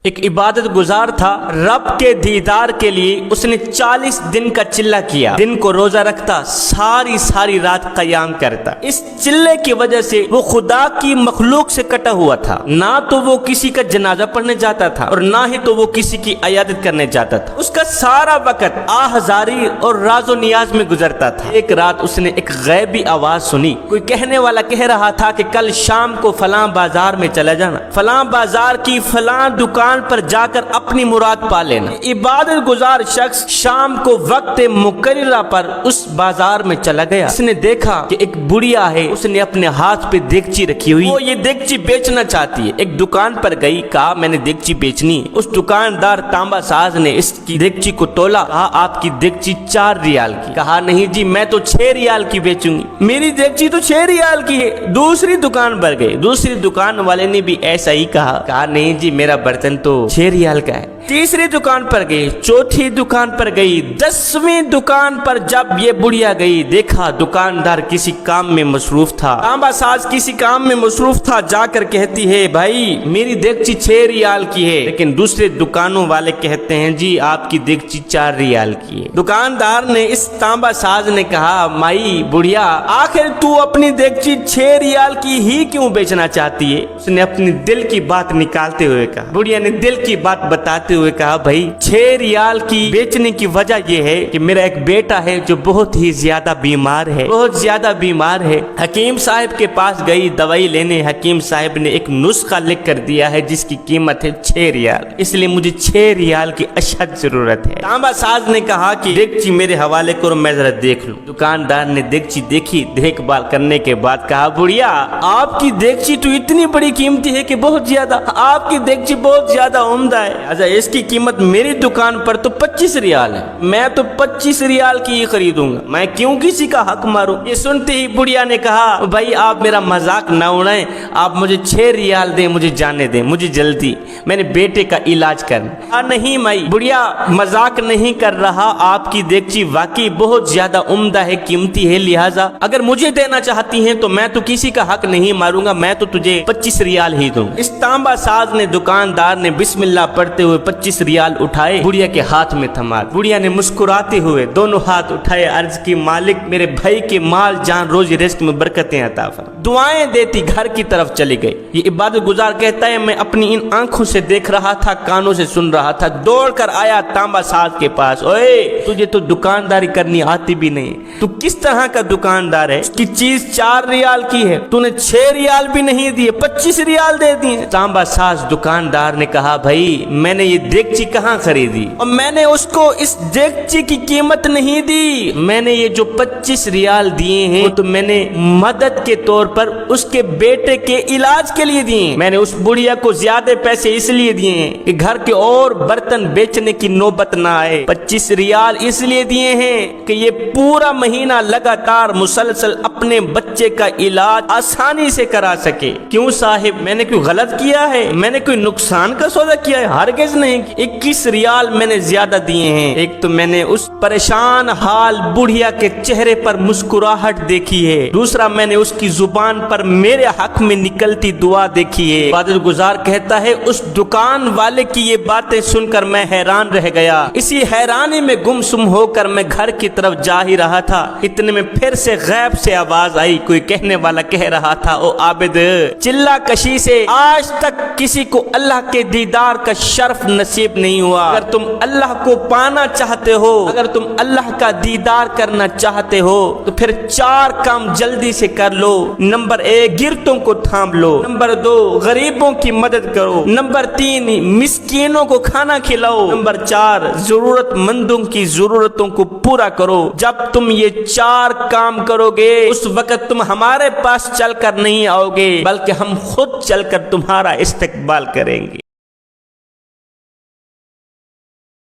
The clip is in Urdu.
ایک عبادت گزار تھا، رب کے دیدار کے لیے اس نے 40 دن کا چلہ کیا، دن کو روزہ رکھتا، ساری رات قیام کرتا۔ اس چلے کی وجہ سے وہ خدا کی مخلوق سے کٹا ہوا تھا، نہ تو وہ کسی کا جنازہ پڑھنے جاتا تھا اور نہ ہی تو وہ کسی کی عیادت کرنے جاتا تھا۔ اس کا سارا وقت آہذاری اور راز و نیاز میں گزرتا تھا۔ ایک رات اس نے ایک غیبی آواز سنی، کوئی کہنے والا کہہ رہا تھا کہ کل شام کو فلاں بازار میں چلا جانا، فلاں بازار کی فلاں دکان پر جا کر اپنی مراد پا لینا۔ عبادت گزار شخص شام کو وقت مقررہ پر اس بازار میں چلا گیا۔ اس نے دیکھا کہ ایک بڑھیا ہے، اس نے اپنے ہاتھ پہ دیگچی رکھی ہوئی، وہ یہ دیگچی بیچنا چاہتی ہے۔ ایک دکان پر گئی، کہا میں نے دیگچی بیچنی ہے۔ اس دکاندار تانبا ساز نے اس کی دیگچی کو تولا، کہا آپ کی دیگچی 4 ریال کی۔ کہا نہیں جی میں تو 6 ریال کی بیچوں گی، میری دیگچی تو 6 ریال کی ہے۔ دوسری دکان پر گئے، دوسری دکان والے نے بھی ایسا ہی کہا نہیں جی میرا برتن تو 6 ریال کا ہے۔ تیسری دکان پر گئی، چوتھی دکان پر گئی، 10ویں دکان پر جب یہ بڑھیا گئی، دیکھا دکاندار کسی کام میں مصروف تھا، تانبا ساز کسی کام میں مصروف تھا۔ جا کر کہتی ہے بھائی میری دیگچی 6 ریال کی ہے، لیکن دوسرے دکانوں والے کہتے ہیں جی آپ کی دیگچی 4 ریال کی ہے۔ دکاندار نے اس تانبا ساز نے کہا مائی بڑھیا آخر تو اپنی دیگچی 6 ریال کی ہی کیوں بیچنا چاہتی ہے؟ اس نے اپنی دل کی بات نکالتے ہوئے کہا، بڑھیا نے دل کی بات بتاتے ہوئے کہا بھائی 6 ریال کی بیچنے کی وجہ یہ ہے کہ میرا ایک بیٹا ہے جو بہت ہی زیادہ بیمار ہے، بہت زیادہ بیمار ہے۔ حکیم صاحب کے پاس گئی دوائی لینے، حکیم صاحب نے ایک نسخہ لکھ کر دیا ہے جس کی قیمت ہے 6 ریال، اس لیے مجھے 6 ریال کی اشد ضرورت ہے۔ تانبا ساز نے کہا کہ دیگچی میرے حوالے کرو میں ذرا دیکھ لوں۔ دکاندار نے دیگچی دیکھی، دیکھ بھال کرنے کے بعد کہا بڑھیا آپ کی دیگچی تو اتنی بڑی قیمتی ہے کہ بہت زیادہ، آپ کی دیگچی بہت زیادہ عمدہ ہے، اچھا اس کی قیمت میری دکان پر تو 25 ریال ہے، میں تو 25 ریال کی ہی خریدوں گا، میں کیوں کسی کا حق ماروں؟ یہ سنتے ہی بڑھیا نے کہا بھائی آپ میرا مذاق نہ اڑائیں، آپ مجھے 6 ریال دیں، مجھے جانے دیں، مجھے جلدی میں نے بیٹے کا علاج کرنا۔ نہیں مائی بڑھیا مذاق نہیں کر رہا، آپ کی دیگچی واقعی بہت زیادہ عمدہ ہے، قیمتی ہے، لہٰذا اگر مجھے دینا چاہتی ہیں تو میں تو کسی کا حق نہیں ماروں گا، میں تو تجھے 25 ریال ہی دوں۔ اس تانبا ساز نے دکاندار نے بسم اللہ پڑھتے ہوئے 25 ریال اٹھائے، بڑھیا کے ہاتھ میں تھما۔ بڑھیا نے مسکراتے ہوئے دونوں ہاتھ اٹھائے، عرض کی مالک میرے بھائی کے مال جان روزی رزق میں برکتیں عطا فرما۔ دعائیں دیتی گھر کی طرف چلی گئی۔ یہ عبادت گزار کہتا ہے میں اپنی ان آنکھوں سے دیکھ رہا تھا، کانوں سے سن رہا تھا، دوڑ کر آیا تانبا ساز کے پاس، اوے تجھے تو دکانداری کرنی آتی بھی نہیں، تو کس طرح کا دکاندار ہے؟ اس کی چیز 4 ریال کی ہے، تو نے 6 ریال بھی نہیں دیے، 25 ریال دے دیے۔ تانبا ساز دکاندار نے کہا بھائی میں نے یہ دیگچی کہاں خریدی اور میں نے اس کو اس دیگچی کی قیمت نہیں دی، میں نے یہ جو 25 ریال دیے ہیں وہ تو میں نے مدد کے طور پر اس کے بیٹے کے علاج کے لیے دیے، میں نے اس بڑھیا کو زیادہ پیسے اس لیے دیے ہیں کہ گھر کے اور برتن بیچنے کی نوبت نہ آئے، 25 ریال اس لیے دیے ہیں کہ یہ پورا مہینہ لگاتار مسلسل اپنے بچے کا علاج آسانی سے کرا سکے۔ کیوں صاحب میں نے کوئی غلط کیا ہے؟ میں نے کوئی نقصان کا سودا کیا ہے؟ ہرگز نہیں۔ 21 ریال میں نے زیادہ دیے ہیں، ایک تو میں نے اس پریشان حال بڑھیا کے چہرے پر مسکراہٹ دیکھی ہے، دوسرا میں نے اس کی زبان پر میرے حق میں نکلتی دعا دیکھی ہے۔ عبادت گزار کہتا ہے اس دکان والے کی یہ باتیں سن کر میں حیران رہ گیا، اسی حیرانی میں گمسم ہو کر میں گھر کی طرف جا ہی رہا تھا، اتنے میں پھر سے غیب سے آواز آئی، کوئی کہنے والا کہہ رہا تھا او عابد چلہ کشی سے آج تک کسی کو اللہ کے دیدار کا شرف نصیب نہیں ہوا، اگر تم اللہ کو پانا چاہتے ہو، اگر تم اللہ کا دیدار کرنا چاہتے ہو تو پھر 4 کام جلدی سے کر لو۔ نمبر 1 گرتوں کو تھام لو، نمبر 2 غریبوں کی مدد کرو، نمبر 3 مسکینوں کو کھانا کھلاؤ، نمبر 4 ضرورت مندوں کی ضرورتوں کو پورا کرو۔ جب تم یہ 4 کام کرو گے اس وقت تم ہمارے پاس چل کر نہیں آؤ گے بلکہ ہم خود چل کر تمہارا استقبال کریں گے۔